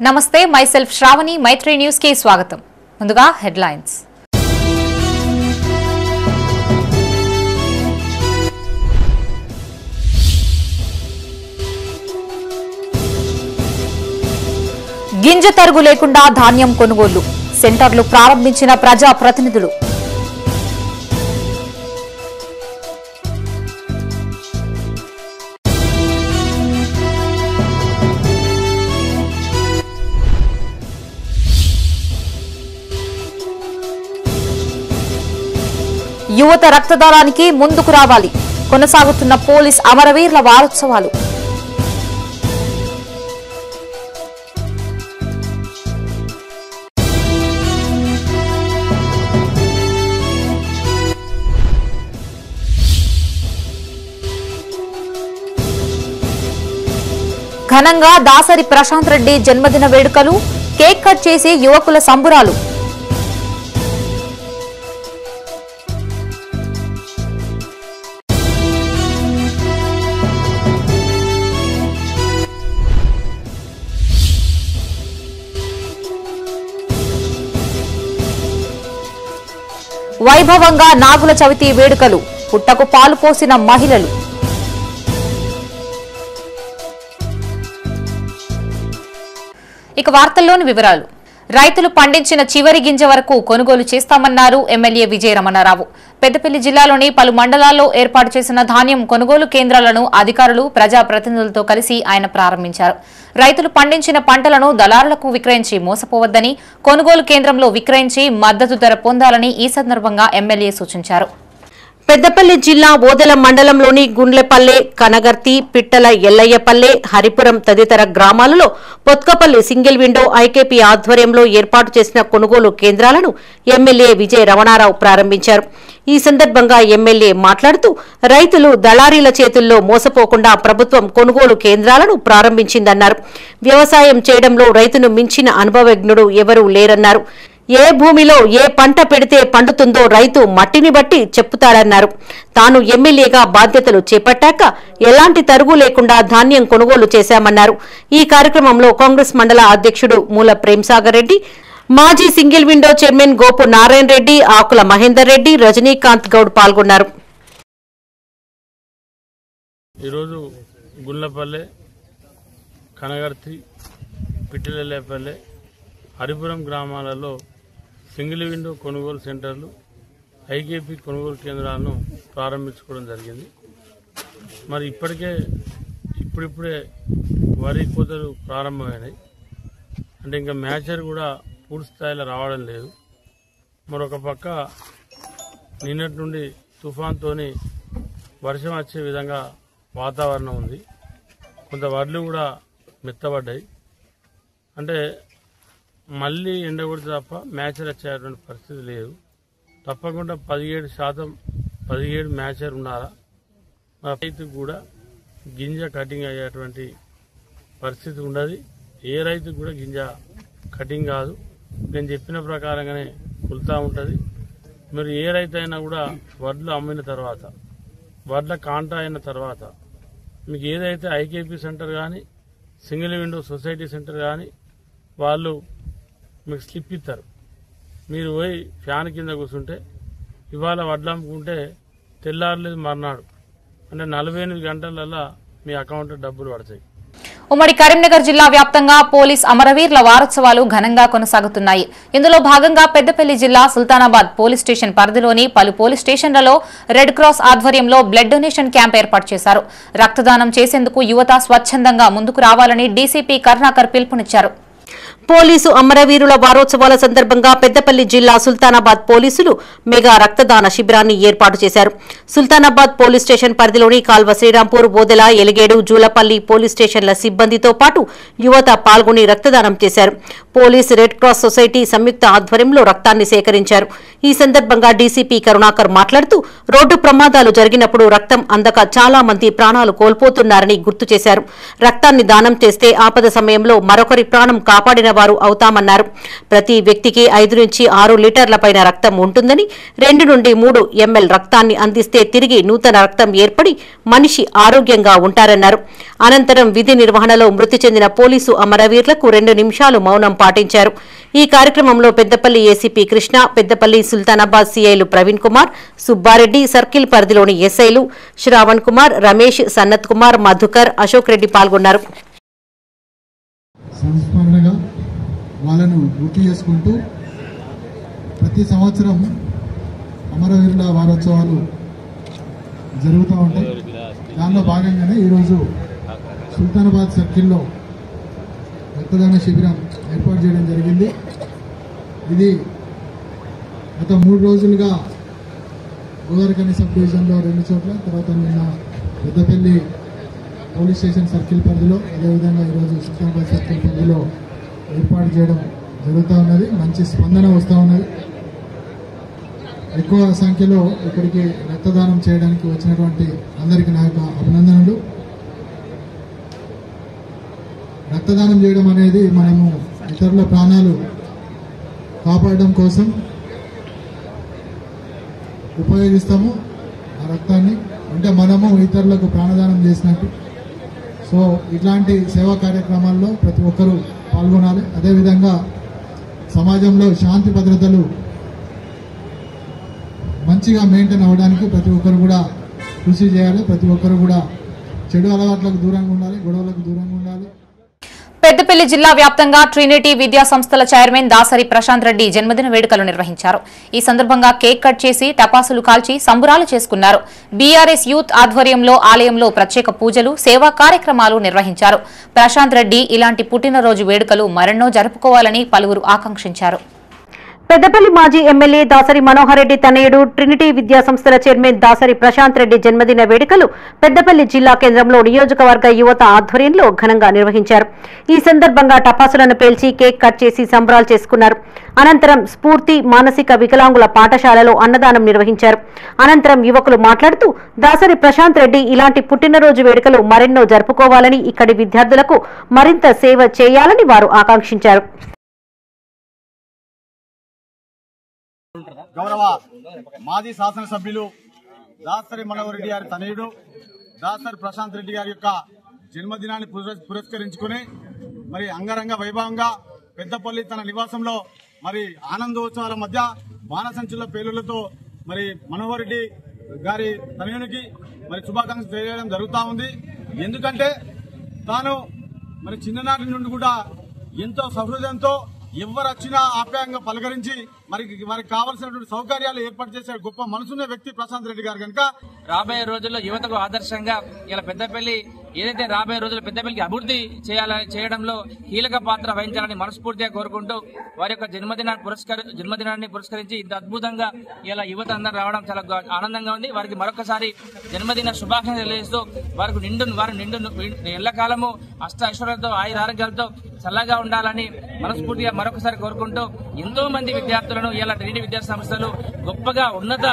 నమస్తే మైసెల్ఫ్ శ్రావణి మైత్రి న్యూస్ కి స్వాగతం. ముందుగా హెడ్లైన్స్. గింజ తరుగు లేకుండా ధాన్యం కొనుగోలు సెంటర్లు ప్రారంభించిన ప్రజా ప్రతినిధులు. యువత రక్తదానానికి ముందుకు రావాలి. కొనసాగుతున్న పోలీస్ అమరవీరుల వారోత్సవాలు. ఘనంగా దాసరి ప్రశాంత్ రెడ్డి జన్మదిన వేడుకలు. కేక్ కట్ చేసి యువకుల సంబురాలు. వైభవంగా నాగుల చవితి వేడుకలు. పుట్టకు పాలు పోసిన మహిళలు. ఇక వార్తల్లోని వివరాలు. రైతులు పండించిన చివరి గింజ వరకు కొనుగోలు చేస్తామన్నారు ఎమ్మెల్యే విజయ రమణారావు. పెద్దపల్లి జిల్లాలోని పలు మండలాల్లో ఏర్పాటు చేసిన ధాన్యం కొనుగోలు కేంద్రాలను అధికారులు ప్రజాప్రతినిధులతో కలిసి ఆయన ప్రారంభించారు. రైతులు పండించిన పంటలను దళారులకు విక్రయించి మోసపోవద్దని, కొనుగోలు కేంద్రంలో విక్రయించి మద్దతు ధర పొందాలని ఈ సందర్భంగా ఎమ్మెల్యే సూచించారు. పెద్దపల్లి జిల్లా ఓదెల మండలంలోని గుండ్లెపల్లె, కనగర్తి, పిట్టల ఎల్లయ్యపల్లె, హరిపురం తదితర గ్రామాలలో పొత్కపల్లి సింగిల్ విండో ఐకేపీ ఆధ్వర్యంలో ఏర్పాటు చేసిన కొనుగోలు కేంద్రాలను ఎమ్మెల్యే విజయ రమణారావు ప్రారంభించారు. ఈ సందర్భంగా ఎమ్మెల్యే మాట్లాడుతూ రైతులు దళారీల చేతుల్లో మోసపోకుండా ప్రభుత్వం కొనుగోలు కేంద్రాలను ప్రారంభించిందన్నారు. వ్యవసాయం చేయడంలో రైతును మించిన అనుభవజ్ఞుడు ఎవరూ లేరన్నారు. ఏ భూమిలో ఏ పంట పెడితే పండుతుందో రైతు మట్టిని బట్టి చెప్పుతాడన్నారు. తాను ఎమ్మెల్యేగా బాధ్యతలు చేపట్టాక ఎలాంటి తరుగు లేకుండా ధాన్యం కొనుగోలు చేశామన్నారు. ఈ కార్యక్రమంలో కాంగ్రెస్ మండల అధ్యక్షుడు మూల ప్రేమ్సాగర్ రెడ్డి, మాజీ single window chairman Gopu Narayana Reddy, Akula Mahender Reddy, Rajinikanth Goud పాల్గొన్నారు. ఈరోజు గుండ్లపల్లె, కనగర్తి, పిట్టలపల్లె, హరిపురం గ్రామాలలో సింగిల్ విండో కొనుగోలు సెంటర్లు, ఐకేపీ కొనుగోలు కేంద్రాలను ప్రారంభించుకోవడం జరిగింది. మరి ఇప్పుడిప్పుడే వరి కోతలు ప్రారంభమైనాయి. అంటే ఇంకా మ్యాచర్ కూడా పూర్తి స్థాయిలో రావడం లేదు. మరొక పక్క నిన్నటి నుండి తుఫాన్తో వర్షం వచ్చే విధంగా వాతావరణం ఉంది. కొంత వడ్లు కూడా మెత్తబడ్డాయి. అంటే మళ్ళీ ఎండగొడితే తప్ప మ్యాచర్ వచ్చేటువంటి పరిస్థితి లేదు. తప్పకుండా 17% మ్యాచర్ ఉన్నారా, రైతుకు కూడా గింజ కటింగ్ అయ్యేటువంటి పరిస్థితి ఉండదు. ఏ రైతుకు కూడా గింజ కటింగ్ కాదు. నేను చెప్పిన ప్రకారంగానే కుల్తా ఉంటుంది. మీరు ఏ రైతు అయినా కూడా వడ్లు అమ్మిన తర్వాత, వడ్ల కాంటా అయిన తర్వాత మీకు ఏదైతే ఐకేపీ సెంటర్ కానీ, సింగిల్ విండో సొసైటీ సెంటర్ కానీ వాళ్ళు మీకు స్లిప్ ఇస్తారు. మీరు పోయి ఫ్యాన్ కింద కూర్చుంటే ఇవాళ వడ్లు అమ్ముకుంటే తెల్లారలేదు మర్నాడు అంటే 48 గంటలల్లా మీ అకౌంట్ డబ్బులు పడతాయి. ఉమ్మడి కరీంనగర్ జిల్లా వ్యాప్తంగా పోలీస్ అమరవీరుల వారోత్సవాలు ఘనంగా కొనసాగుతున్నాయి. ఇందులో భాగంగా పెద్దపల్లి జిల్లా సుల్తానాబాద్ పోలీస్ స్టేషన్ పరిధిలోని పలు పోలీస్ స్టేషన్లలో రెడ్ క్రాస్ ఆధ్వర్యంలో బ్లడ్ డొనేషన్ క్యాంప్ ఏర్పాటు చేశారు. రక్తదానం చేసేందుకు యువత స్వచ్ఛందంగా ముందుకు రావాలని డీసీపీ కరుణాకర్ పిలుపునిచ్చారు. పోలీసు అమరవీరుల వారోత్సవాల సందర్భంగా పెద్దపల్లి జిల్లా సుల్తానాబాద్ పోలీసులు మెగా రక్తదాన శిబిరాన్ని ఏర్పాటు చేశారు. సుల్తానాబాద్ పోలీస్ స్టేషన్ పరిధిలోని కాల్వ శ్రీరాంపూర్, బోదెల, ఎలిగేడు, జూలపల్లి పోలీస్ స్టేషన్ల సిబ్బందితో పాటు యువత పాల్గొని రక్తదానం చేశారు. పోలీస్ రెడ్ క్రాస్ సొసైటీ సంయుక్త ఆధ్వర్యంలో రక్తాన్ని సేకరించారు. ఈ సందర్భంగా డీసీపీ కరుణాకర్ మాట్లాడుతూ రోడ్డు ప్రమాదాలు జరిగినప్పుడు రక్తం అందక చాలా మంది ప్రాణాలు కోల్పోతున్నారని గుర్తు చేశారు. రక్తాన్ని దానం చేస్తే ఆపద సమయంలో మరొకరి ప్రాణం కాపాడిన వారు అవుతామన్నారు. ప్రతి వ్యక్తికి 5 నుంచి 6 లీటర్ల పైన రక్తం ఉంటుందని 2 నుండి 3 ml రక్తాన్ని అందిస్తే తిరిగి నూతన రక్తం ఏర్పడి మనిషి ఆరోగ్యంగా ఉంటారన్నారు. అనంతరం విధి నిర్వహణలో మృతి చెందిన పోలీసు అమరవీరులకు 2 నిమిషాలు మౌనం పాటించారు. ఈ కార్యక్రమంలో పెద్దపల్లి ఏసీపీ కృష్ణ, పెద్దపల్లి సుల్తానాబాద్ సీఐలు ప్రవీణ్ కుమార్, సుబ్బారెడ్డి, సర్కిల్ పరిధిలోని ఎస్ఐలు శ్రావణ్ కుమార్, రమేష్, సన్నత్ కుమార్, మధుకర్, అశోక్ రెడ్డి పాల్గొన్నారు. సంస్మరణగా వాళ్ళను గుర్తు చేసుకుంటూ ప్రతి సంవత్సరం అమరవీరుల వారోత్సవాలు జరుగుతూ ఉంటాయి. దానిలో భాగంగానే ఈరోజు సుల్తానాబాద్ సర్కిల్లో రక్తదాన శిబిరం ఏర్పాటు చేయడం జరిగింది. ఇది గత 3 రోజులుగా గోదావరిఖని సబ్ డివిజన్లో 2 చోట్ల, తర్వాత నిన్న పెద్దపల్లి పోలీస్ స్టేషన్ సర్కిల్ పరిధిలో, అదేవిధంగా ఈరోజు సుల్తానాబాద్ సర్కిల్ పరిధిలో ఏర్పాటు చేయడం జరుగుతూ ఉన్నది. మంచి స్పందన వస్తూ ఉన్నది. ఎక్కువ సంఖ్యలో ఇక్కడికి రక్తదానం చేయడానికి వచ్చినటువంటి అందరికీ నా యొక్క అభినందనలు. రక్తదానం చేయడం అనేది మనము ఇతరుల ప్రాణాలు కాపాడడం కోసం ఉపయోగిస్తాము. ఆ రక్తాన్ని అంటే మనము ఇతరులకు ప్రాణదానం చేసినట్టు. సో ఇట్లాంటి సేవా కార్యక్రమాల్లో ప్రతి ఒక్కరూ పాల్గొనాలి. అదేవిధంగా సమాజంలో శాంతి భద్రతలు మంచిగా మెయింటైన్ అవ్వడానికి ప్రతి ఒక్కరు కూడా కృషి చేయాలి. ప్రతి ఒక్కరు కూడా చెడు అలవాట్లకు దూరంగా ఉండాలి, గొడవలకు దూరంగా ఉండాలి. పెద్దపల్లి జిల్లా వ్యాప్తంగా ట్రినిటీ విద్యా సంస్థల చైర్మన్ దాసరి ప్రశాంత్ రెడ్డి జన్మదిన వేడుకలు నిర్వహించారు. ఈ సందర్భంగా కేక్ కట్ చేసి టపాసులు కాల్చి సంబురాలు చేసుకున్నారు. బీఆర్ఎస్ యూత్ ఆధ్వర్యంలో ఆలయంలో ప్రత్యేక పూజలు, సేవా కార్యక్రమాలు నిర్వహించారు. ప్రశాంత్ రెడ్డి ఇలాంటి పుట్టినరోజు వేడుకలు మరెన్నో జరుపుకోవాలని పలువురు ఆకాంక్షించారు. పెద్దపల్లి మాజీ ఎమ్మెల్యే దాసరి మనోహర్ రెడ్డి తనయుడు ట్రినిటీ విద్యా సంస్థల చైర్మన్ దాసరి ప్రశాంత్ రెడ్డి జన్మదిన వేడుకలు పెద్దపల్లి జిల్లా కేంద్రంలో నియోజకవర్గ యువత ఆధ్వర్యంలో ఘనంగా నిర్వహించారు. ఈ సందర్భంగా టపాసులను పేల్చి కేక్ కట్ చేసి సంబరాలు చేసుకున్నారు. అనంతరం స్ఫూర్తి మానసిక వికలాంగుల పాఠశాలలో అన్నదానం నిర్వహించారు. అనంతరం యువకులు మాట్లాడుతూ దాసరి ప్రశాంత్ రెడ్డి ఇలాంటి పుట్టినరోజు వేడుకలు మరెన్నో జరుపుకోవాలని, ఇక్కడి విద్యార్థులకు మరింత సేవ చేయాలని వారు ఆకాంక్షించారు. గౌరవ మాజీ శాసనసభ్యులు దాసరి మనోహర్ రెడ్డి గారి తనయుడు దాసరి ప్రశాంత్ రెడ్డి గారి యొక్క జన్మదినాన్ని పురస్కరించుకుని మరి అంగరంగ వైభవంగా పెద్దపల్లి తన నివాసంలో మరి ఆనందోత్సవాల మధ్య బాణసంచుల పేలులతో మరి మనోహర్ రెడ్డి గారి తనయునికి మరి శుభాకాంక్షలు తెలియజేయడం జరుగుతూ ఉంది. ఎందుకంటే తాను మరి చిన్ననాటి నుండి కూడా ఎంతో సహృదయంతో ఎవరు వచ్చినా ఆప్యాయంగా పలకరించి వారికి కావాల్సినటువంటి సౌకర్యాలు ఏర్పాటు చేసే గొప్ప మనసున్న వ్యక్తి ప్రశాంత్ రెడ్డి గారు కనుక రాబోయే రోజుల్లో యువతకు ఆదర్శంగా ఇలా పెద్దపల్లి ఏదైతే రాబోయే రోజుల్లో పెద్దపల్లికి అభివృద్ధి చేయడంలో కీలక పాత్ర వహించాలని మనస్ఫూర్తిగా కోరుకుంటూ వారి యొక్క జన్మదినాన్ని పురస్కరించి ఇంత అద్భుతంగా ఇలా యువత అందరూ రావడం చాలా ఆనందంగా ఉంది. వారికి మరొకసారి జన్మదిన శుభాకాంక్షలు తెలియజేస్తూ వారికి నిండు ఎల్లకాలము అష్ట ఐశ్వర్యాలతో ఆయురారోగ్యాలతో చల్లగా ఉండాలని మనస్ఫూర్తిగా మరొకసారి కోరుకుంటూ ఎంతో మంది విద్యార్థులను ఇలా ట్రినిటీ విద్యా సంస్థలు గొప్పగా ఉన్నత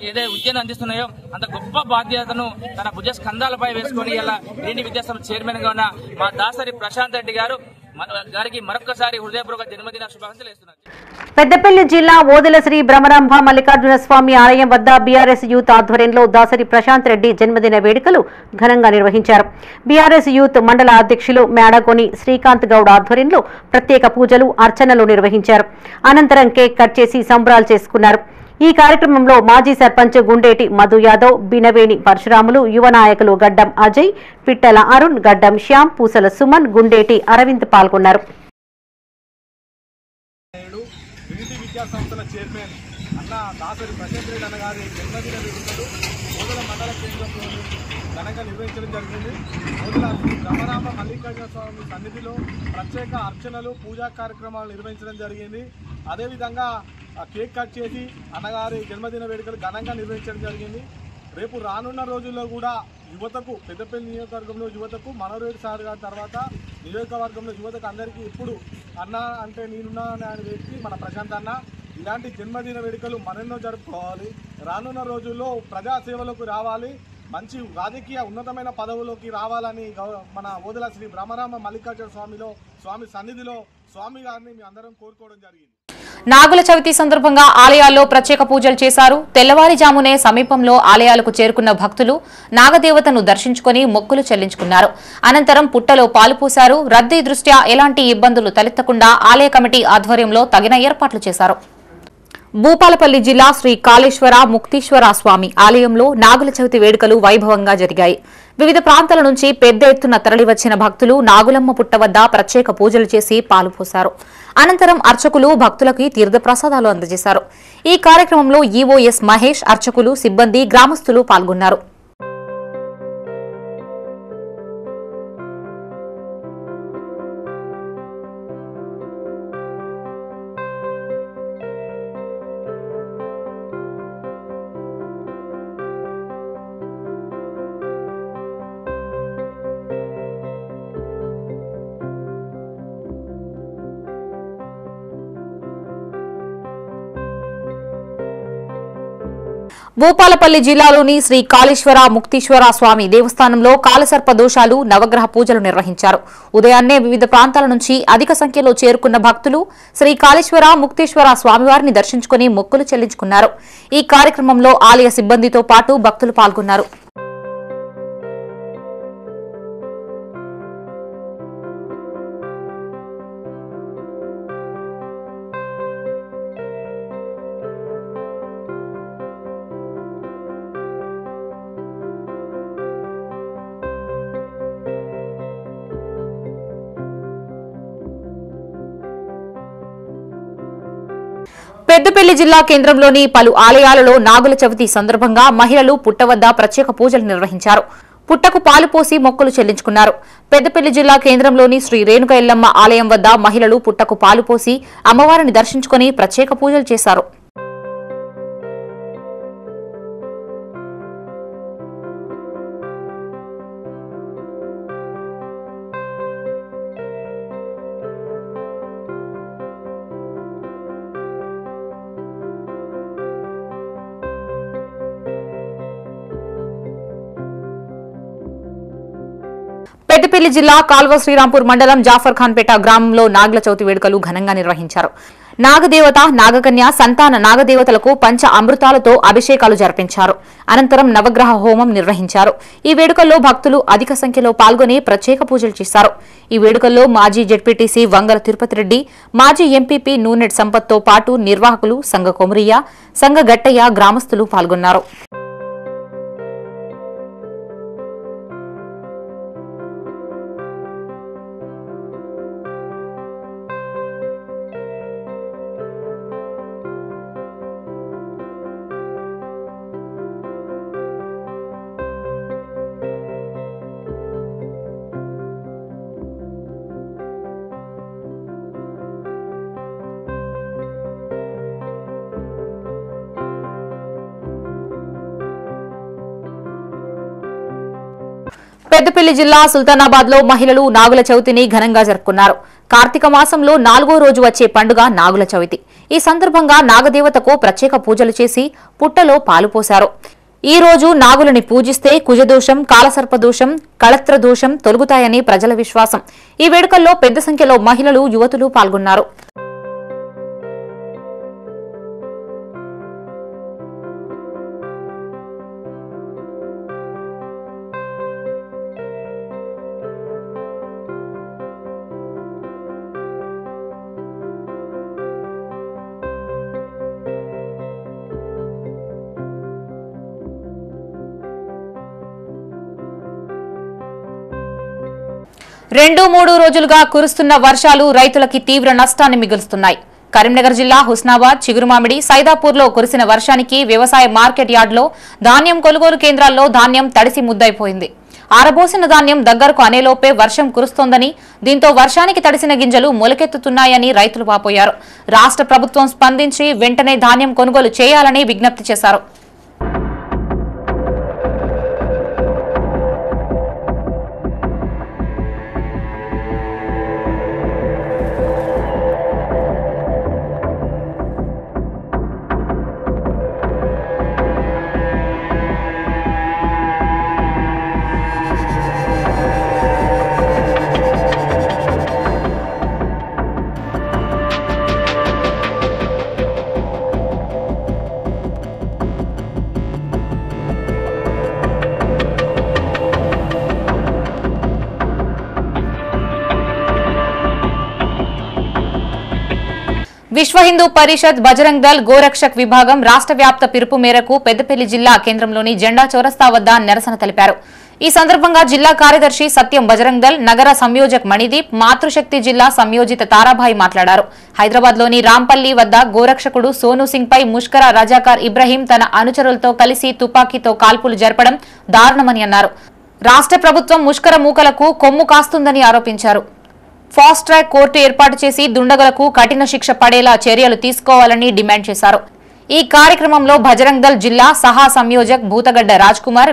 ఏదైతే విద్యను అందిస్తున్నాయో అంత గొప్ప బాధ్యతను తన భుజ స్కంధాలపై వేసుకుని ఇలా ట్రినిటీ విద్యా సంస్థ చైర్మన్ గా ఉన్న మా దాసరి ప్రశాంత్ రెడ్డి గారికి మరొకసారి హృదయపూర్వక జన్మదిన శుభాకాంక్షలు ఇస్తున్నారు. పెద్దపల్లి జిల్లా ఓదెల శ్రీ భ్రమరాంబ మల్లికార్జున స్వామి ఆలయం వద్ద బీఆర్ఎస్ యూత్ ఆధ్వర్యంలో దాసరి ప్రశాంత్ రెడ్డి జన్మదిన వేడుకలు ఘనంగా నిర్వహించారు. బీఆర్ఎస్ యూత్ మండల అధ్యక్షులు మేడగోని శ్రీకాంత్ గౌడ్ ఆధ్వర్యంలో ప్రత్యేక పూజలు, అర్చనలు నిర్వహించారు. అనంతరం కేక్ కట్ చేసి సంబరాలు చేసుకున్నారు. ఈ కార్యక్రమంలో మాజీ సర్పంచ్ గుండేటి మధు యాదవ్, బినవేణి పరశురాములు, యువ నాయకులు గడ్డం అజయ్, పిట్టల అరుణ్, గడ్డం శ్యామ్, పూసల సుమన్, గుండేటి అరవింద్ పాల్గొన్నారు. విద్యా సంస్థల చైర్మన్ అన్న దాసరి ప్రశాంత్ రెడ్డి అన్న గారి జన్మదిన వేడుకలు ఓదెల మండల కేంద్రంలో ఘనంగా నిర్వహించడం జరిగింది. ఓదెల శ్రీ భ్రమరాంబ మల్లికార్జున స్వామి సన్నిధిలో ప్రత్యేక అర్చనలు, పూజా కార్యక్రమాలు నిర్వహించడం జరిగింది. అదేవిధంగా కేక్ కట్ చేసి అన్నగారి జన్మదిన వేడుకలు ఘనంగా నిర్వహించడం జరిగింది. రేపు రానున్న రోజుల్లో కూడా యువతకు, పెద్దపల్లి నియోజకవర్గంలో యువతకు మనోహర్ రెడ్డి సార్ గారి తర్వాత నియోజకవర్గంలో యువతకు అందరికీ ఇప్పుడు అన్న అంటే నేనున్నా అనే వ్యక్తి మన ప్రశాంత్ అన్న. ఇలాంటి జన్మదిన వేడుకలు మరెన్నో జరుపుకోవాలి. రానున్న రోజుల్లో ప్రజాసేవలకు రావాలి, మంచి రాజకీయ ఉన్నతమైన పదవులోకి రావాలని మన ఓదెల శ్రీ భ్రమరాంబ మల్లికార్జున స్వామి సన్నిధిలో స్వామి గారిని మీ అందరం కోరుకోవడం జరిగింది. నాగుల చవితి సందర్భంగా ఆలయాల్లో ప్రత్యేక పూజలు చేశారు. తెల్లవారుజామునే సమీపంలో ఆలయాలకు చేరుకున్న భక్తులు నాగదేవతను దర్శించుకుని మొక్కులు చెల్లించుకున్నారు. అనంతరం పుట్టలో పాలు పోశారు. రద్దీ దృష్ట్యా ఎలాంటి ఇబ్బందులు తలెత్తకుండా ఆలయ కమిటీ ఆధ్వర్యంలో తగిన ఏర్పాట్లు చేశారు. భూపాలపల్లి జిల్లా శ్రీ కాళేశ్వర ముక్తీశ్వర స్వామి ఆలయంలో నాగుల చవితి వేడుకలు వైభవంగా జరిగాయి. వివిధ ప్రాంతాల నుంచి పెద్ద ఎత్తున తరలివచ్చిన భక్తులు నాగులమ్మ పుట్ట వద్ద ప్రత్యేక పూజలు చేసి పాలు పోశారు. అనంతరం అర్చకులు భక్తులకి తీర్థప్రసాదాలు అందజేశారు. ఈ కార్యక్రమంలో ఈవోఎస్ మహేష్, అర్చకులు, సిబ్బంది, గ్రామస్తులు పాల్గొన్నారు. భూపాలపల్లి జిల్లాలోని శ్రీ కాళేశ్వర ముక్తీశ్వర స్వామి దేవస్థానంలో కాలసర్ప దోషాలు, నవగ్రహ పూజలు నిర్వహించారు. ఉదయాన్నే వివిధ ప్రాంతాల నుంచి అధిక సంఖ్యలో చేరుకున్న భక్తులు శ్రీ కాళేశ్వర ముక్తీశ్వర స్వామివారిని దర్శించుకుని మొక్కులు చెల్లించుకున్నారు. ఈ కార్యక్రమంలో ఆలయ సిబ్బందితో పాటు భక్తులు పాల్గొన్నారు. పెద్దపల్లి జిల్లా కేంద్రంలోని పలు ఆలయాలలో నాగుల చవితి సందర్భంగా మహిళలు పుట్ట వద్ద ప్రత్యేక పూజలు నిర్వహించారు. పుట్టకు పాలు పోసి మొక్కులు చెల్లించుకున్నారు. పెద్దపల్లి జిల్లా కేంద్రంలోని శ్రీ రేణుక ఎల్లమ్మ ఆలయం వద్ద మహిళలు పుట్టకు పాలు పోసి అమ్మవారిని దర్శించుకుని ప్రత్యేక పూజలు చేశారు. పెద్దపల్లి జిల్లా కాల్వ శ్రీరాంపూర్ మండలం జాఫర్ఖాన్పేట గ్రామంలో నాగుల చవితి వేడుకలు ఘనంగా నిర్వహించారు. నాగదేవత, నాగకన్య, సంతాన నాగదేవతలకు పంచ అమృతాలతో అభిషేకాలు జరిపించారు. అనంతరం నవగ్రహ హోమం నిర్వహించారు. ఈ వేడుకల్లో భక్తులు అధిక సంఖ్యలో పాల్గొని ప్రత్యేక పూజలు చేశారు. ఈ వేడుకల్లో మాజీ జెడ్పీటీసీ వంగల తిరుపతి రెడ్డి, మాజీ ఎంపీపీ నూనెట్ సంపత్తో పాటు నిర్వాహకులు, సంఘ కొమరయ్య, సంఘ గట్టయ్య, గ్రామస్తులు పాల్గొన్నారు. పెద్దపల్లి జిల్లా సుల్తానాబాద్ లో మహిళలు నాగుల చవితిని ఘనంగా జరుపుకున్నారు. కార్తీక మాసంలో 4వ రోజు వచ్చే పండుగ నాగుల చవితి. ఈ సందర్భంగా నాగదేవతకు ప్రత్యేక పూజలు చేసి పుట్టలో పాలు పోశారు. ఈ రోజు నాగులని పూజిస్తే కుజదోషం, కాలసర్పదోషం, కళత్ర దోషం తొలగుతాయని ప్రజల విశ్వాసం. ఈ వేడుకల్లో పెద్ద సంఖ్యలో మహిళలు, యువతులు పాల్గొన్నారు. రెండు మూడు రోజులుగా కురుస్తున్న వర్షాలు రైతులకి తీవ్ర నష్టాన్ని మిగులుస్తున్నాయి. కరీంనగర్ జిల్లా హుస్నాబాద్, చిగురుమామిడి, సైదాపూర్లో కురిసిన వర్షానికి వ్యవసాయ మార్కెట్ యార్డులో ధాన్యం కొనుగోలు కేంద్రాల్లో ధాన్యం తడిసి ముద్దైపోయింది. ఆరబోసిన ధాన్యం దగ్గరకు అనేలోపే వర్షం కురుస్తోందని, దీంతో వర్షానికి తడిసిన గింజలు మొలకెత్తుతున్నాయని రైతులు వాపోయారు. రాష్ట్ర ప్రభుత్వం స్పందించి వెంటనే ధాన్యం కొనుగోలు చేయాలని విజ్ఞప్తి చేశారు. విశ్వ హిందూ పరిషత్ బజరంగ్ దళ్ గోరక్షక్ విభాగం రాష్ట్ర వ్యాప్త పిలుపు మేరకు పెద్దపల్లి జిల్లా కేంద్రంలోని జెండా చౌరస్తా వద్ద నిరసన తెలిపారు. ఈ సందర్భంగా జిల్లా కార్యదర్శి సత్యం బజరంగ్ దళ్, నగర సంయోజక్ మణిదీప్, మాతృశక్తి జిల్లా సంయోజిత తారాభాయి మాట్లాడారు. హైదరాబాద్లోని రాంపల్లి వద్ద గోరక్షకుడు సోనూ సింగ్ పై ముష్కర రజాకార్ ఇబ్రహీం తన అనుచరులతో కలిసి తుపాకీతో కాల్పులు జరపడం దారుణమని అన్నారు. రాష్ట్ర ప్రభుత్వం ముష్కర మూకలకు కొమ్ము కాస్తుందని ఆరోపించారు. ఫాస్ట్ ట్రాక్ కోర్టు ఏర్పాటు చేసి దుండగులకు కఠిన శిక్ష పడేలా చర్యలు తీసుకోవాలని డిమాండ్ చేశారు. ఈ కార్యక్రమంలో బజరంగ్ దళ్ జిల్లా సహా సంయోజక్ భూతగడ్డ రాజ్ కుమార్,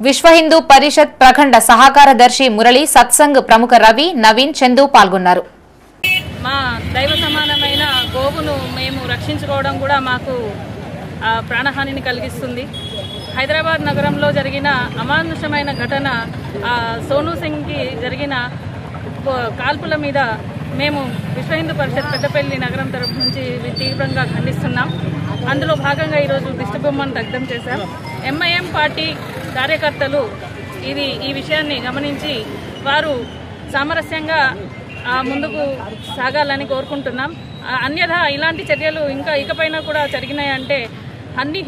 విశ్వ హిందూ పరిషత్ ప్రఖండ సహకారదర్శి మురళి, సత్సంగ్ ప్రముఖ రవి, నవీన్, చందు పాల్గొన్నారు. మా దైవ సమానమైన గోవును మేము రక్షించుకోవడం కూడా మాకు ప్రాణహానిని కలిగిస్తుంది. హైదరాబాద్ నగరంలో జరిగిన అమానుషమైన ఘటన, సోనూ సింగ్కి జరిగిన కాల్పుల మీద మేము విశ్వ హిందూ పరిషత్ పెద్దపల్లి నగరం తరఫు నుంచి తీవ్రంగా ఖండిస్తున్నాం. అందులో భాగంగా ఈరోజు దిష్టిబొమ్మను దగ్ధం చేశాం. ఎంఐఎం పార్టీ కార్యకర్తలు ఈ విషయాన్ని గమనించి వారు సామరస్యంగా ముందుకు సాగాలని కోరుకుంటున్నాం. అన్యథా ఇలాంటి చర్యలు ఇకపైన కూడా జరిగినాయంటే అన్ని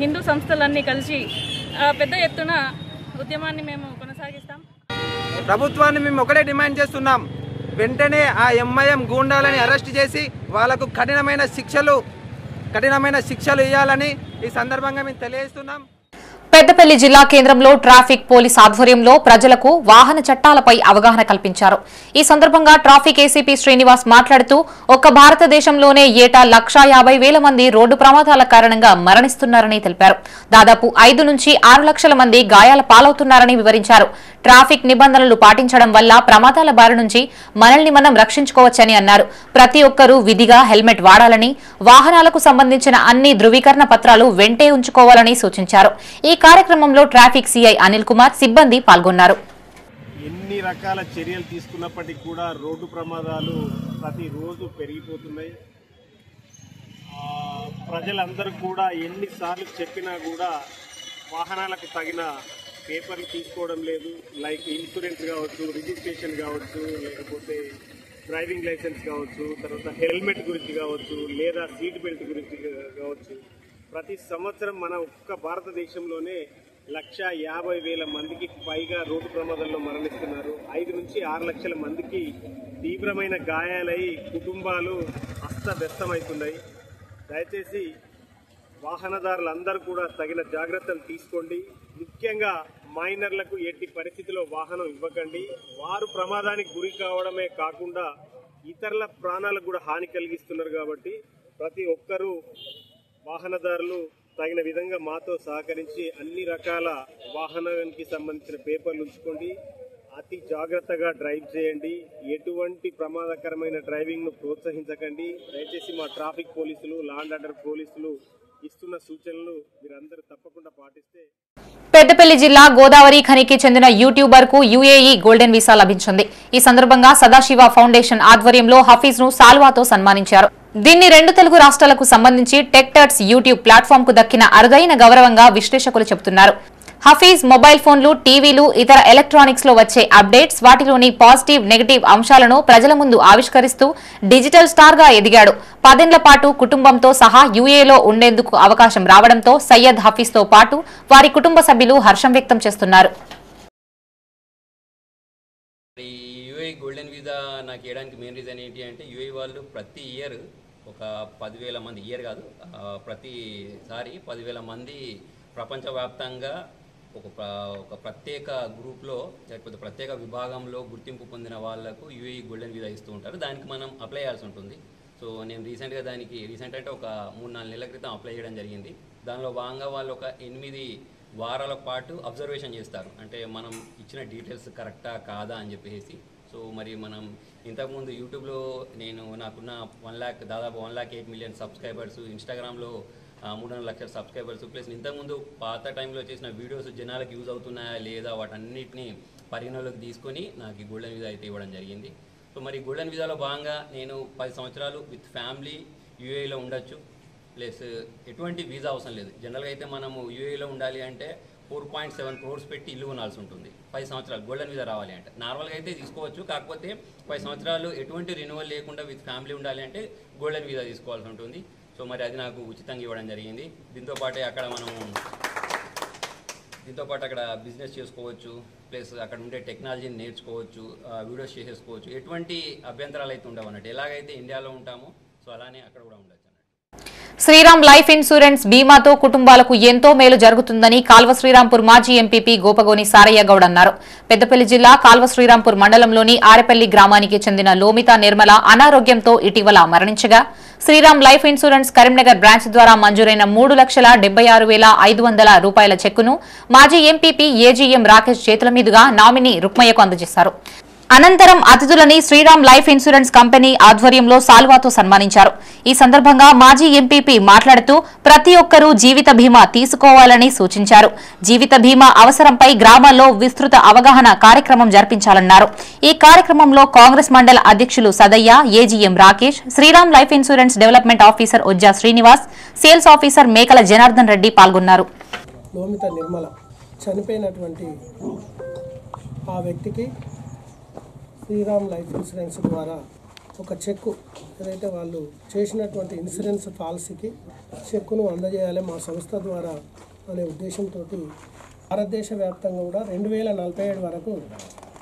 హిందూ సంస్థలన్నీ కలిసి పెద్ద ఎత్తున ఉద్యమాన్ని మేము కొనసాగిస్తాం. ప్రభుత్వాన్ని మేము ఒకటే డిమాండ్ చేస్తున్నాం, వెంటనే ఆ ఎంఐఎం గూండాలని అరెస్ట్ చేసి వాళ్లకు కఠినమైన శిక్షలు ఇవ్వాలని ఈ సందర్భంగా మేము తెలియజేస్తున్నాం. పెద్దపల్లి జిల్లా కేంద్రంలో ట్రాఫిక్ పోలీస్ ఆధ్వర్యంలో ప్రజలకు వాహన చట్టాలపై అవగాహన కల్పించారు. ఈ సందర్భంగా ట్రాఫిక్ ఏసీపీ శ్రీనివాస్ మాట్లాడుతూ ఒక్క భారతదేశంలోనే ఏటా 1,50,000 మంది రోడ్డు ప్రమాదాల కారణంగా మరణిస్తున్నారని తెలిపారు. దాదాపు 5 నుంచి 6 లక్షల మంది గాయాల పాలవుతున్నారని వివరించారు. ట్రాఫిక్ నిబంధనలు పాటించడం వల్ల ప్రమాదాల బారి నుంచి మనల్ని మనం రక్షించుకోవచ్చని అన్నారు. ప్రతి ఒక్కరూ విధిగా హెల్మెట్ వాడాలని, వాహనాలకు సంబంధించిన అన్ని ధృవీకరణ పత్రాలు వెంటే ఉంచుకోవాలని సూచించారు. ఈ కార్యక్రమంలో ట్రాఫిక్ సిఐ అనిల్ కుమార్, సిబ్బంది పాల్గొన్నారు. ఎన్ని రకాల చర్యలు తీసుకున్నప్పటికీ కూడా రోడ్డు ప్రమాదాలు ప్రతిరోజు పెరిగిపోతున్నాయి. ప్రజలందరూ కూడా ఎన్నిసార్లు చెప్పినా కూడా వాహనాలకు తగిన పేపర్లు తీసుకోవడం లేదు. లైక్ ఇన్సూరెన్స్ కావచ్చు, రిజిస్ట్రేషన్ కావచ్చు, లేకపోతే డ్రైవింగ్ లైసెన్స్ కావచ్చు, తర్వాత హెల్మెట్ గురించి కావచ్చు, లేదా సీట్ బెల్ట్ గురించి కావచ్చు. ప్రతి సంవత్సరం మన ఒక్క భారతదేశంలోనే 1,50,000 మందికి పైగా రోడ్డు ప్రమాదాల్లో మరణిస్తున్నారు. 5 నుంచి 6 లక్షల మందికి తీవ్రమైన గాయాలై కుటుంబాలు అస్తవ్యస్తమవుతున్నాయి. దయచేసి వాహనదారులందరూ కూడా తగిన జాగ్రత్తలు తీసుకోండి. ముఖ్యంగా మైనర్లకు ఎట్టి పరిస్థితిలో వాహనం ఇవ్వకండి. వారు ప్రమాదానికి గురి కావడమే కాకుండా ఇతరుల ప్రాణాలకు కూడా హాని కలిగిస్తున్నారు. కాబట్టి ప్రతి ఒక్కరూ వాహనదారులు తగిన విధంగా మాతో సహకరించి అన్ని రకాల వాహనానికి సంబంధించిన పేపర్లు ఉంచుకోండి. అతి జాగ్రత్తగా డ్రైవ్ చేయండి. ఎటువంటి ప్రమాదకరమైన డ్రైవింగ్ను ప్రోత్సహించకండి. దయచేసి మా ట్రాఫిక్ పోలీసులు, లా అండ్ ఆర్డర్ పోలీసులు ఇస్తున్న సూచనలు మీరందరూ తప్పకుండా పాటిస్తే. పెద్దపల్లి జిల్లా గోదావరి ఖనికి చెందిన యూట్యూబర్ కు యుఏఈ గోల్డెన్ వీసా లభించింది. ఈ సందర్భంగా సదాశివ ఫౌండేషన్ ఆధ్వర్యంలో హఫీజ్ ను సాల్వాతో సన్మానించారు. దీన్ని 2 తెలుగు రాష్ట్రాలకు సంబంధించి టెక్టర్స్ యూట్యూబ్ ప్లాట్ఫామ్ కు దక్కిన అరుదైన గౌరవంగా విశ్లేషకులు చెబుతున్నారు. హఫీజ్ మొబైల్ ఫోన్లు, టీవీలు, ఇతర ఎలక్ట్రానిక్స్ లో వచ్చే అప్డేట్స్, వాటిలోని పాజిటివ్, నెగటివ్ అంశాలను ప్రజల ముందు ఆవిష్కరిస్తూ డిజిటల్ స్టార్ గా ఎదిగాడు. 10 ఏళ్ల పాటు కుటుంబంతో సహా యుఏలో ఉండేందుకు అవకాశం రావడంతో సయ్యద్ హఫీజ్ తో పాటు వారి కుటుంబ సభ్యులు హర్షం వ్యక్తం చేస్తున్నారు. యుఏ గోల్డెన్ వీసా నాకు ఇవ్వడానికి మెయిన్ రీజన్ ఏంటి అంటే యుఏ వాళ్ళు ప్రతి ఇయర్ ఒక 10,000 మంది, ఇయర్ కాదు ప్రతిసారి 10,000 మంది ప్రపంచవ్యాప్తంగా ఒక ప్రత్యేక గ్రూప్లో లేకపోతే ప్రత్యేక విభాగంలో గుర్తింపు పొందిన వాళ్లకు యుఏఈ గోల్డెన్ వీసా ఇస్తూ ఉంటారు. దానికి మనం అప్లై చేయాల్సి ఉంటుంది. సో నేను రీసెంట్ అంటే ఒక 3-4 నెలల క్రితం అప్లై చేయడం జరిగింది. దానిలో భాగంగా వాళ్ళు ఒక 8 వారాల పాటు అబ్జర్వేషన్ చేస్తారు. అంటే మనం ఇచ్చిన డీటెయిల్స్ కరెక్టా కాదా అని చెప్పేసి. సో మరి మనం ఇంతకుముందు యూట్యూబ్లో నాకున్న 1 lakh, దాదాపు 1,08 million సబ్స్క్రైబర్స్, ఇన్స్టాగ్రామ్లో 3 లక్షల సబ్స్క్రైబర్స్, ప్లస్ ఇంతకుముందు పాత టైంలో చేసిన వీడియోస్ జనాలకు యూజ్ అవుతున్నాయా లేదా వాటన్నిటిని పరిగణలోకి తీసుకొని నాకు ఈ గోల్డెన్ వీసా అయితే ఇవ్వడం జరిగింది. సో మరి గోల్డెన్ వీసాలో భాగంగా నేను 10 సంవత్సరాలు విత్ ఫ్యామిలీ యూఏఈలో ఉండొచ్చు. ప్లస్ ఎటువంటి వీసా అవసరం లేదు. జనరల్గా అయితే మనము యూఏఈలో ఉండాలి అంటే 4.7 crores పెట్టి ఇల్లు కొనాల్సి ఉంటుంది 5 సంవత్సరాలు గోల్డెన్ వీసా రావాలి అంటే. నార్మల్గా అయితే తీసుకోవచ్చు, కాకపోతే 5 సంవత్సరాలు ఎటువంటి రెన్యువల్ లేకుండా విత్ ఫ్యామిలీ ఉండాలి అంటే గోల్డెన్ వీసా తీసుకోవాల్సి ఉంటుంది. సో మరి అది నాకు ఉచితంగా ఇవ్వడం జరిగింది. దీంతో పాటు అక్కడ బిజినెస్ చేసుకోవచ్చు, ప్లస్ అక్కడ ఉండే టెక్నాలజీని నేర్చుకోవచ్చు, వీడియోస్ చేసేసుకోవచ్చు. ఎటువంటి అభ్యంతరాలు అయితే ఉండవు అన్నట్టు. ఎలాగైతే ఇండియాలో ఉంటామో సో అలానే అక్కడ కూడా ఉండొచ్చు. శ్రీరామ్ లైఫ్ ఇన్సూరెన్స్ బీమాతో కుటుంబాలకు ఎంతో మేలు జరుగుతుందని కాల్వ శ్రీరాంపూర్ మాజీ ఎంపీపీ గోపగోని సారయ్య గౌడ్ అన్నారు. పెద్దపల్లి జిల్లా కాల్వ శ్రీరాంపూర్ మండలంలోని ఆరెపల్లి గ్రామానికి చెందిన లోమిత నిర్మల అనారోగ్యంతో ఇటీవల మరణించగా Shriram life insurance Karimnagar branch ద్వారా మంజూరైన 3,76,500 రూపాయల చెక్కును మాజీ ఎంపీపీ ఏజీఎం రాకేష్ చేతుల మీదుగా నామినీ రుక్మయ్యకు అందజేశారు. అనంతరం అతిథులని శ్రీరామ్ లైఫ్ ఇన్సూరెన్స్ కంపెనీ ఆధ్వర్యంలో సాల్వాతో సన్మానించారు. ఈ సందర్భంగా మాజీ ఎంపీపీ మాట్లాడుతూ ప్రతి ఒక్కరూ జీవిత బీమా తీసుకోవాలని సూచించారు. జీవిత బీమా అవసరంపై గ్రామాల్లో విస్తృత అవగాహన కార్యక్రమం జరిపించాలన్నారు. ఈ కార్యక్రమంలో కాంగ్రెస్ మండల అధ్యక్షులు Sadayya, AGM Rakesh, Sriram life insurance development officer Ojja Srinivas, sales officer Mekala Janardhan Reddy పాల్గొన్నారు. లోమిత నిర్మల చనిపోయినటువంటి ఆ వ్యక్తికి శ్రీరామ్ లైఫ్ ఇన్సూరెన్స్ ద్వారా ఒక చెక్కు ఏదైతే వాళ్ళు చేసినటువంటి ఇన్సూరెన్స్ పాలసీకి చెక్కును అందజేయాలి మా సంస్థ ద్వారా అనే ఉద్దేశంతో భారతదేశ వ్యాప్తంగా కూడా 2047 వరకు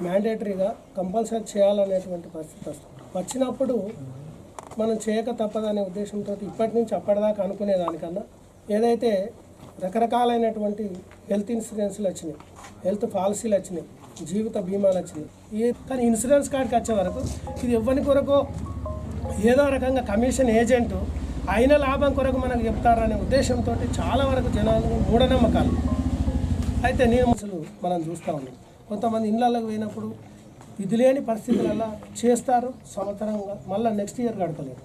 మ్యాండేటరీగా కంపల్సరీ చేయాలనేటువంటి పరిస్థితి వచ్చినప్పుడు మనం చేయక తప్పదనే ఉద్దేశంతో ఇప్పటి నుంచి అప్పటిదాకా అనుకునేదానికన్నా ఏదైతే రకరకాలైనటువంటి హెల్త్ ఇన్సూరెన్స్లు వచ్చినాయి, హెల్త్ పాలసీలు వచ్చినాయి, జీవిత బీమాలు వచ్చినాయి. కానీ ఇన్సూరెన్స్ కార్డుకి వచ్చే వరకు ఇది ఎవరి కొరకు ఏదో రకంగా కమిషన్ ఏజెంట్ అయిన లాభం కొరకు మనకు చెప్తారనే ఉద్దేశంతో చాలా వరకు జనాలు మూఢనమ్మకాలు అయితే నేను అసలు మనం చూస్తూ ఉన్నాం. కొంతమంది ఇళ్ళకి పోయినప్పుడు విధి లేని పరిస్థితులలో చేస్తారు సంవత్సరంగా, మళ్ళీ నెక్స్ట్ ఇయర్ కడతలేరు.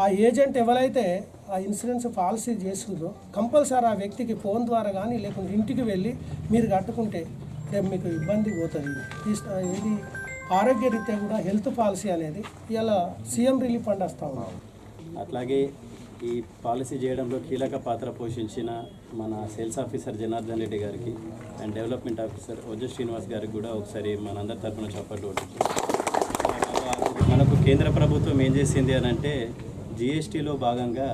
ఆ ఏజెంట్ ఎవరైతే ఆ ఇన్సూరెన్స్ పాలసీ చేసిందో కంపల్సరీ ఆ వ్యక్తికి ఫోన్ ద్వారా కానీ లేకుంటే ఇంటికి వెళ్ళి మీరు కట్టుకుంటే రేపు మీకు ఇబ్బంది పోతుంది. ఇది ఆరోగ్యరీత్యా కూడా హెల్త్ పాలసీ అనేది ఇలా సీఎం రిలీఫ్ ఫండ్ వస్తూ ఉన్నాం. అట్లాగే ఈ పాలసీ చేయడంలో కీలక పాత్ర పోషించిన మన సేల్స్ ఆఫీసర్ జనార్దన్ రెడ్డి గారికి and development officer Ojja Srinivas గారికి కూడా ఒకసారి మనందరి తరఫున చప్పట్లు కొట్టచ్చు. మనకు కేంద్ర ప్రభుత్వం ఏం చేసింది అని అంటే జిఎస్టీలో భాగంగా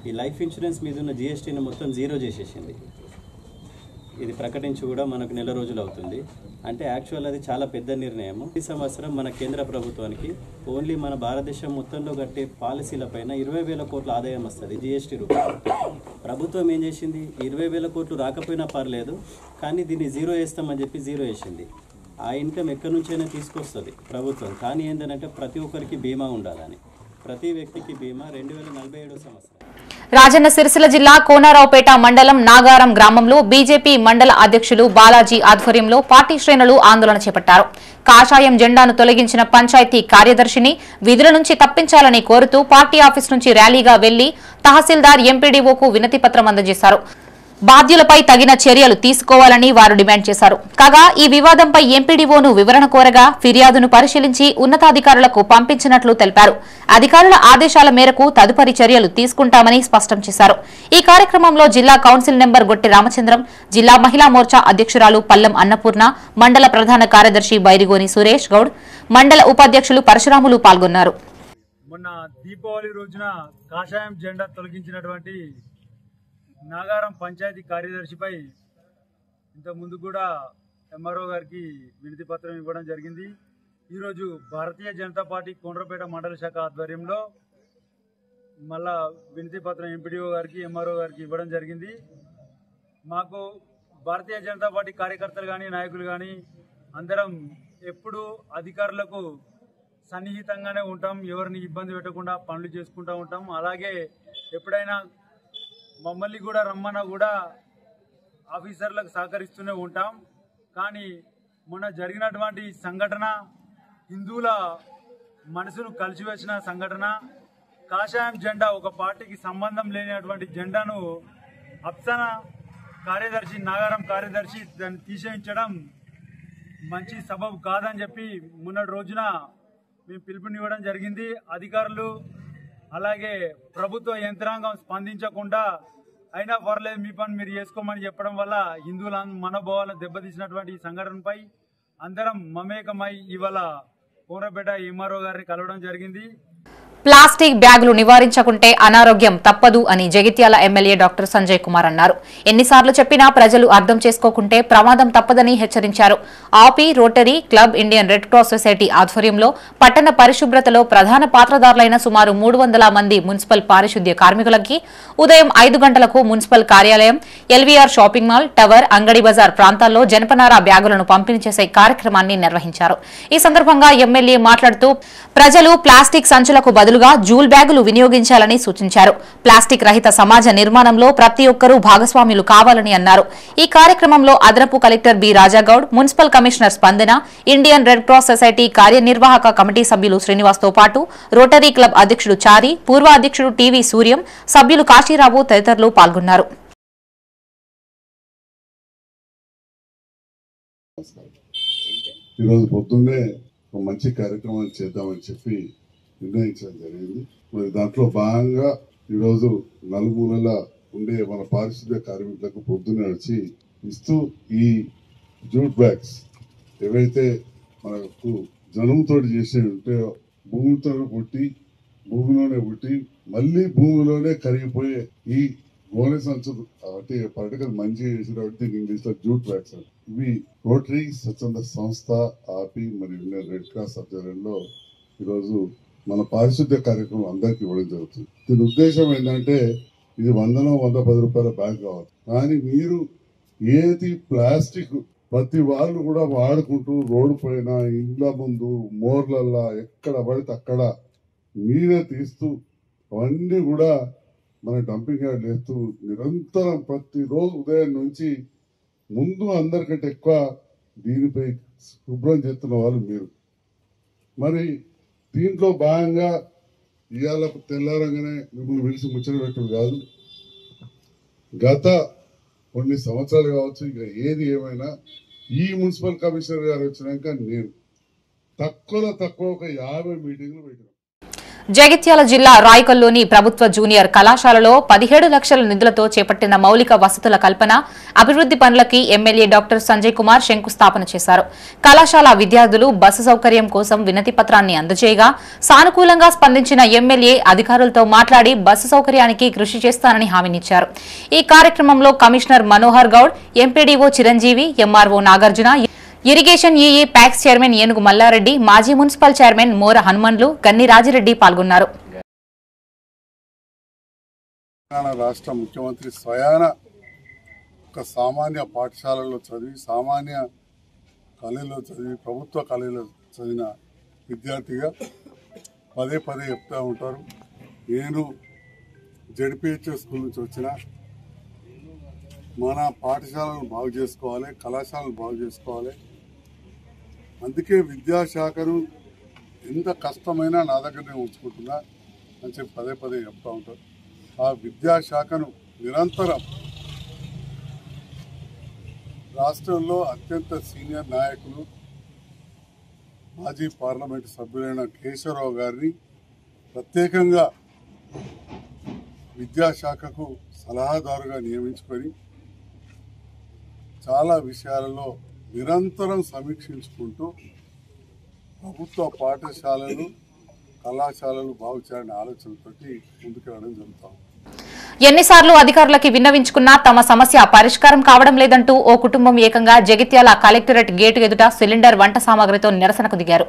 ఈ లైఫ్ ఇన్సూరెన్స్ మీద ఉన్న జిఎస్టీని మొత్తం జీరో చేసేసింది. ఇది ప్రకటించి కూడా మనకు నెల రోజులు అవుతుంది. అంటే యాక్చువల్ అది చాలా పెద్ద నిర్ణయం. ఈ సంవత్సరం మన కేంద్ర ప్రభుత్వానికి ఓన్లీ మన భారతదేశం మొత్తంలో కట్టే పాలసీల పైన 20,000 కోట్ల ఆదాయం వస్తుంది జిఎస్టీ రూపాయలు. ప్రభుత్వం ఏం చేసింది, 20,000 కోట్లు రాకపోయినా పర్లేదు కానీ దీన్ని జీరో వేస్తామని చెప్పి జీరో వేసింది. ఆ ఇన్కమ్ ఎక్కడి నుంచైనా తీసుకొస్తుంది ప్రభుత్వం. కానీ ఏంటంటే ప్రతి ఒక్కరికి బీమా ఉండాలని, ప్రతి వ్యక్తికి బీమా 2047 సంవత్సరం. రాజన్న సిరిసిల్ల జిల్లా కోనారావుపేట మండలం నాగారం గ్రామంలో బీజేపీ మండల అధ్యక్షులు బాలాజీ ఆధ్వర్యంలో పార్టీ శ్రేణులు ఆందోళన చేపట్టారు. కాషాయం జెండాను తొలగించిన పంచాయతీ కార్యదర్శిని విధుల నుంచి తప్పించాలని కోరుతూ పార్టీ ఆఫీస్ నుంచి ర్యాలీగా వెళ్లి తహసీల్దార్ ఎంపీడీఓకు వినతి పత్రం అందజేశారు. బాధ్యులపై తగిన చర్యలు తీసుకోవాలని వారు డిమాండ్ చేశారు. కాగా ఈ వివాదంపై ఎంపీడీఓను వివరణ కోరగా ఫిర్యాదును పరిశీలించి ఉన్నతాధికారులకు పంపించినట్లు తెలిపారు. అధికారుల ఆదేశాల మేరకు తదుపరి చర్యలు తీసుకుంటామని స్పష్టం చేశారు. ఈ కార్యక్రమంలో జిల్లా కౌన్సిల్ నెంబర్ గొట్టి రామచంద్రం, జిల్లా మహిళా మోర్చా అధ్యక్షురాలు పల్లం అన్నపూర్ణ, మండల ప్రధాన కార్యదర్శి బైరిగోని సురేష్ గౌడ్, మండల ఉపాధ్యక్షులు పరశురాములు పాల్గొన్నారు. మొన్న దీపావళి రోజున కాషాయం జెండా తొలగించినటువంటి నాగారం పంచాయతీ కార్యదర్శిపై ఇంతకుముందు కూడా ఎంఆర్ఓ గారికి వినతి పత్రం ఇవ్వడం జరిగింది. ఈరోజు భారతీయ జనతా పార్టీ కోనరావుపేట మండల శాఖ ఆధ్వర్యంలో మళ్ళా వినతి పత్రం ఎంపీడీఓ గారికి ఎంఆర్ఓ గారికి ఇవ్వడం జరిగింది. మాకు భారతీయ జనతా పార్టీ కార్యకర్తలు కానీ నాయకులు కానీ అందరం ఎప్పుడూ అధికారులకు సన్నిహితంగానే ఉంటాం, ఎవరిని ఇబ్బంది పెట్టకుండా పనులు చేసుకుంటూ ఉంటాం. అలాగే ఎప్పుడైనా మమ్మల్ని కూడా రమ్మన్నా కూడా ఆఫీసర్లకు సహకరిస్తూనే ఉంటాం. కానీ మొన్న జరిగినటువంటి సంఘటన హిందువుల మనసును కలిసివేసిన సంఘటన. కాషాయం జెండా ఒక పార్టీకి సంబంధం లేనటువంటి జెండాను అప్సన కార్యదర్శి, నాగారం కార్యదర్శి దాన్ని తీసేయించడం మంచి సబబు కాదని చెప్పి మొన్నటి రోజున మేము పిలుపునివ్వడం జరిగింది. అధికారులు అలాగే ప్రభుత్వ యంత్రాంగం స్పందించకుండా అయినా పర్లేదు మీ పని మీరు చేసుకోమని చెప్పడం వల్ల హిందువుల మనోభావాలను దెబ్బతీసినటువంటి ఈ సంఘటనపై అందరం మమేకమై ఇవాళ కోనరాపేట ఎంఆర్ఓ గారిని కలవడం జరిగింది. ప్లాస్టిక్ బ్యాగులు నివారించకుంటే అనారోగ్యం తప్పదు అని జగిత్యాల ఎమ్మెల్యే డాక్టర్ సంజయ్ కుమార్ అన్నారు. ఎన్నిసార్లు చెప్పినా ప్రజలు అర్థం చేసుకోకుంటే ప్రమాదం తప్పదని హెచ్చరించారు. ఆపి rotary club Indian red cross society ఆధ్వర్యంలో పట్టణ పరిశుభ్రతలో ప్రధాన పాత్రధారులైన సుమారు 300 మంది మున్సిపల్ పారిశుద్ధ్య కార్మికులకి ఉదయం 5 గంటలకు మున్సిపల్ కార్యాలయం, ఎల్వీఆర్ షాపింగ్ మాల్, టవర్, అంగడి బజార్ ప్రాంతాల్లో జనపనార బ్యాగులను పంపిణీ చేసే కార్యక్రమాన్ని నిర్వహించారు. ఈ సందర్భంగా ఎమ్మెల్యే మాట్లాడుతూ ప్రజలు ప్లాస్టిక్ సంచులకు బదులుగా జూల్ బ్యాగులు వినియోగించాలని సూచించారు. ప్లాస్టిక్ రహిత సమాజ నిర్మాణంలో ప్రతి ఒక్కరూ భాగస్వాములు కావాలని అన్నారు. ఈ కార్యక్రమంలో అదనపు collector B Rajagoud, municipal commissioner Spandana, Indian red cross society కార్యనిర్వాహక కమిటీ సభ్యులు శ్రీనివాస్తో పాటు రోటరీ క్లబ్ అధ్యక్షుడు చారి, పూర్వ అధ్యక్షుడు టీవీ సూర్యం, సభ్యులు కాశీరావు తదితరులు పాల్గొన్నారు. ఈరోజు పొద్దున్నే ఒక మంచి కార్యక్రమం చేద్దామని చెప్పి నిర్ణయించడం జరిగింది. మరి దాంట్లో భాగంగా ఈరోజు నలుమూలల ఉండే మన పారిశుద్ధ్య కార్మికులకు పొద్దున్నే వచ్చి ఇస్తూ ఈ జూట్ బ్యాగ్స్ ఏవైతే మనకు జనంతో చేసేవి ఉంటాయో భూమితో పుట్టి భూమిలోనే పుట్టి మళ్ళీ భూమిలోనే కరిగిపోయే ఈ గోనె సంచులు అంటే పర్టికులర్ మంచి చేసినటువంటి ఇంగ్లీష్ లో జూట్ బ్యాగ్స్ ఇవి రోటరీ స్వచ్ఛంద సంస్థ ఆపి మరియు రెడ్ క్రాస్ ఆధ్వర్యంలో ఈరోజు మన పారిశుద్ధ్య కార్యక్రమం అందరికి ఇవ్వడం జరుగుతుంది. దీని ఉద్దేశం ఏంటంటే ఇది 100-110 రూపాయల బ్యాగ్ కావాలి, కానీ మీరు ఏది ప్లాస్టిక్ ప్రతి వాళ్ళు కూడా వాడుకుంటూ రోడ్డు పైన, ఇండ్ల ముందు, మోర్లల్లా ఎక్కడ పడితే అక్కడ మీరే తీస్తూ అవన్నీ కూడా మన డంపింగ్ యార్డ్ వేస్తూ నిరంతరం ప్రతిరోజు ఉదయం నుంచి ముందు అందరికంటే ఎక్కువ దీనిపై శుభ్రం చేస్తున్న వాళ్ళు మీరు. మరి దీంట్లో భాగంగా ఇవాళ తెల్లారంగానే మిమ్మల్ని పిలిచి ముచ్చట పెట్టడం కాదు, గత కొన్ని సంవత్సరాలు కావచ్చు, ఇక ఏది ఏమైనా ఈ మున్సిపల్ కమిషనర్ గారు వచ్చినాక నేను తక్కువ ఒక 50 మీటింగ్లు పెట్టిన. జగిత్యాల జిల్లా రాయకల్లోని ప్రభుత్వ జూనియర్ కళాశాలలో 17 లక్షల నిధులతో చేపట్టిన మౌలిక వసతుల కల్పన, అభివృద్ది పనులకి ఎమ్మెల్యే డాక్టర్ సంజయ్ కుమార్ శంకుస్థాపన చేశారు. కళాశాల విద్యార్థులు బస్సు సౌకర్యం కోసం వినతి పత్రాన్ని అందజేయగా సానుకూలంగా స్పందించిన ఎమ్మెల్యే అధికారులతో మాట్లాడి బస్సు సౌకర్యానికి కృషి చేస్తానని హామీనిచ్చారు. ఈ కార్యక్రమంలో commissioner Manohar Goud, MPDO Chiranjeevi, MRO Nagarjuna, irrigation EE packs chairman ఏనుగు మల్లారెడ్డి, మాజీ మున్సిపల్ చైర్మన్ మోర హనుమన్లు, గన్ని రాజిరెడ్డి పాల్గొన్నారు. రాష్ట్ర ముఖ్యమంత్రి స్వయాన ఒక సామాన్య పాఠశాలలో చదివి, సామాన్య కాలేజీలో చదివి, ప్రభుత్వ కాలేజీలో చదివిన విద్యార్థిగా పదే చెప్తూ ఉంటారు. నేను జెడ్పీహెచ్ఎస్ స్కూల్ నుంచి వచ్చిన మన పాఠశాలను బాగు చేసుకోవాలి, కళాశాలను బాగు చేసుకోవాలి, అందుకే విద్యాశాఖను ఎంత కష్టమైనా నా దగ్గరనే ఉంచుకుంటున్నా అని చెప్పి పదే చెప్తూ ఉంటారు. ఆ విద్యాశాఖను నిరంతరం రాష్ట్రంలో అత్యంత సీనియర్ నాయకులు, మాజీ పార్లమెంటు సభ్యులైన కేశవరావు గారిని ప్రత్యేకంగా విద్యాశాఖకు సలహాదారుగా నియమించుకొని చాలా విషయాలలో నిరంతరం సమీక్షించుకుంటూ ప్రభుత్వ పాఠశాలలు, కళాశాలలు బాగు చేయాలనే ఆలోచనతోటి ముందుకెళ్ళడం జరుగుతాం. ఎన్నిసార్లు అధికారులకి విన్నవించుకున్నా తమ సమస్య పరిష్కారం కావడం లేదంటూ ఓ కుటుంబం ఏకంగా జగిత్యాల కలెక్టరేట్ గేటు ఎదుట సిలిండర్, వంట సామాగ్రితో నిరసనకు దిగారు.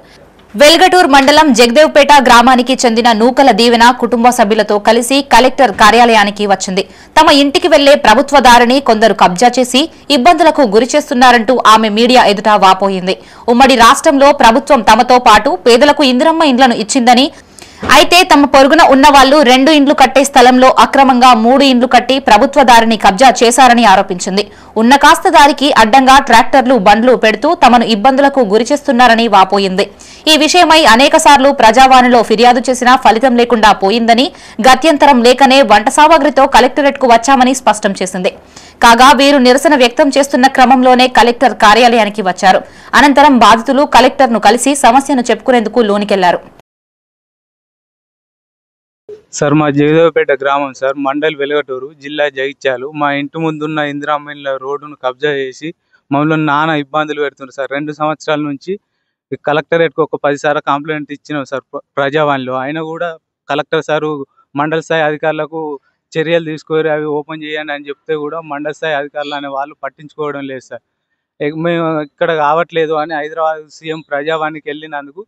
వెల్గటూర్ మండలం జగదేవ్పేట గ్రామానికి చెందిన నూకల దీవెన కుటుంబ సభ్యులతో కలిసి కలెక్టర్ కార్యాలయానికి వచ్చింది. తమ ఇంటికి వెళ్లే ప్రభుత్వ దారిని కొందరు కబ్జా చేసి ఇబ్బందులకు గురిచేస్తున్నారంటూ ఆమె మీడియా ఎదుట వాపోయింది. ఉమ్మడి రాష్ట్రంలో ప్రభుత్వం తమతో పాటు పేదలకు ఇందిరమ్మ ఇండ్లను ఇచ్చిందని, అయితే తమ పొరుగున ఉన్న వాళ్లు 2 ఇండ్లు కట్టే స్థలంలో అక్రమంగా 3 ఇండ్లు కట్టి ప్రభుత్వ దారిని కబ్జా చేశారని ఆరోపించింది. ఉన్న కాస్త దారికి అడ్డంగా ట్రాక్టర్లు, బండ్లు పెడుతూ తమను ఇబ్బందులకు గురిచేస్తున్నారని వాపోయింది. ఈ విషయమై అనేకసార్లు ప్రజావాణిలో ఫిర్యాదు చేసినా ఫలితం లేకుండా పోయిందని, గత్యంతరం లేకనే వంట సామాగ్రితో కలెక్టరేట్కు వచ్చామని స్పష్టం చేసింది. కాగా వీరు నిరసన వ్యక్తం చేస్తున్న క్రమంలోనే కలెక్టర్ కార్యాలయానికి వచ్చారు. అనంతరం బాధితులు కలెక్టర్ను కలిసి సమస్యను చెప్పుకునేందుకు లోనికెళ్లారు. సార్ మా జగదేవపేట గ్రామం సార్, మండల్ వెలగటూరు, జిల్లా జగిత్యాలు. మా ఇంటి ముందున్న ఇందిరామిల్ల రోడ్డును కబ్జా చేసి మమ్మల్ని నానా ఇబ్బందులు పెడుతున్నారు సార్. 2 సంవత్సరాల నుంచి కలెక్టరేట్కి ఒక 10 సార్లు కంప్లైంట్ ఇచ్చినాం సార్ ప్రజావాణిలో. అయినా కూడా కలెక్టర్ సారు మండల స్థాయి అధికారులకు చర్యలు తీసుకొని అవి ఓపెన్ చేయండి అని చెప్తే కూడా మండల స్థాయి అధికారులు అనే వాళ్ళు పట్టించుకోవడం లేదు సార్. మేము ఇక్కడ కావట్లేదు అని హైదరాబాద్ సీఎం ప్రజావాణికి వెళ్ళినందుకు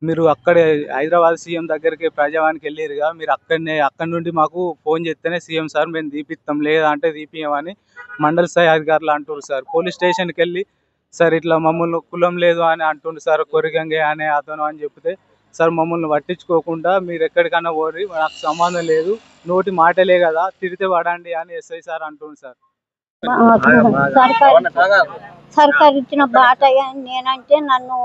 మీరు అక్కడే హైదరాబాద్ సీఎం దగ్గరికి ప్రజావానికి వెళ్ళారుగా, మీరు అక్కడి నుండి మాకు ఫోన్ చేస్తేనే సీఎం సార్ మేము దీపిస్తాం, లేదా అంటే దీపియమని మండల స్థాయి అధికారులు అంటున్నారు సార్. పోలీస్ స్టేషన్కి వెళ్ళి సార్ ఇట్లా మమ్మల్ని కులం లేదు అని అంటుండ్రు సార్, కొరిగంగే అనే అతను అని చెప్తే సార్ మమ్మల్ని పట్టించుకోకుండా మీరు ఎక్కడికన్నా పోరి, నాకు సంబంధం లేదు, నోటి మాటలే కదా, తిరిగితే పడండి అని ఎస్ఐ సార్ అంటుండ్రు సార్. సర్కారు ఇచ్చిన బాట నేనంటే నన్ను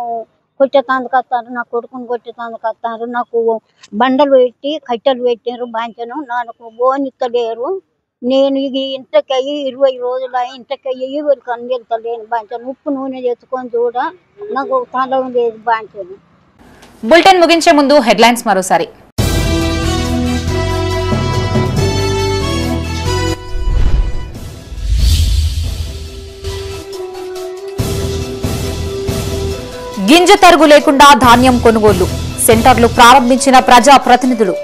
కొట్టేతందుకు వస్తారు, నా కొడుకుని కొట్టేతందుకు వస్తారు, నాకు బండలు పెట్టి కట్టెలు పెట్టారు, బాంచను నాకు బోనిస్తలేరు. నేను ఇది ఇంతకయ్యి 20 రోజులు ఇంతకయ్యి ఎవరికి అందెళ్తలేను బాంచను. ఉప్పు నూనె తెచ్చుకొని చూడ నాకు తల లేదు బాంచను. బులెటిన్ ముగించే ముందు హెడ్లైన్స్ మరోసారి. గింజ తరుగు లేకుండా ధాన్యం కొనుగోలు, సెంటర్లు ప్రారంభించిన ప్రజా ప్రతినిధులు.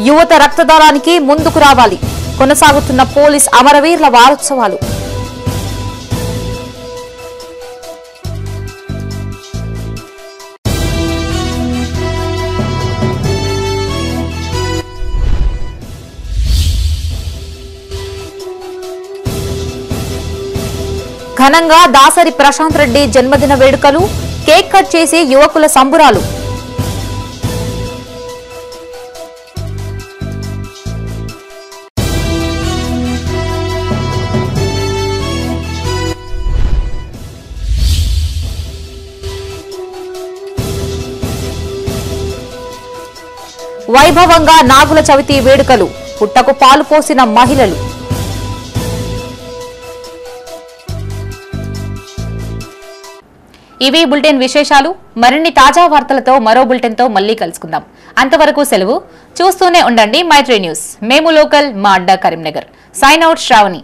యువత రక్తదానానికి ముందుకు రావాలి, కొనసాగుతున్న పోలీస్ అమరవీరుల వారోత్సవాలు. ఘనంగా దాసరి ప్రశాంత్ రెడ్డి జన్మదిన వేడుకలు, కేక్ కట్ చేసి యువకుల సంబురాలు. వైభవంగా నాగుల చవితి వేడుకలు, పుట్టకు పాలు పోసిన మహిళలు. ఇవి బులెటిన్ విశేషాలు. మరిన్ని తాజా వార్తలతో మరో బులెటిన్తో మళ్లీ కలుసుకుందాం. అంతవరకు సెలవు. చూస్తూనే ఉండండి మైత్రి న్యూస్. మేము లోకల్, మా అడ్డా కరీంనగర్. Sign out Shravani.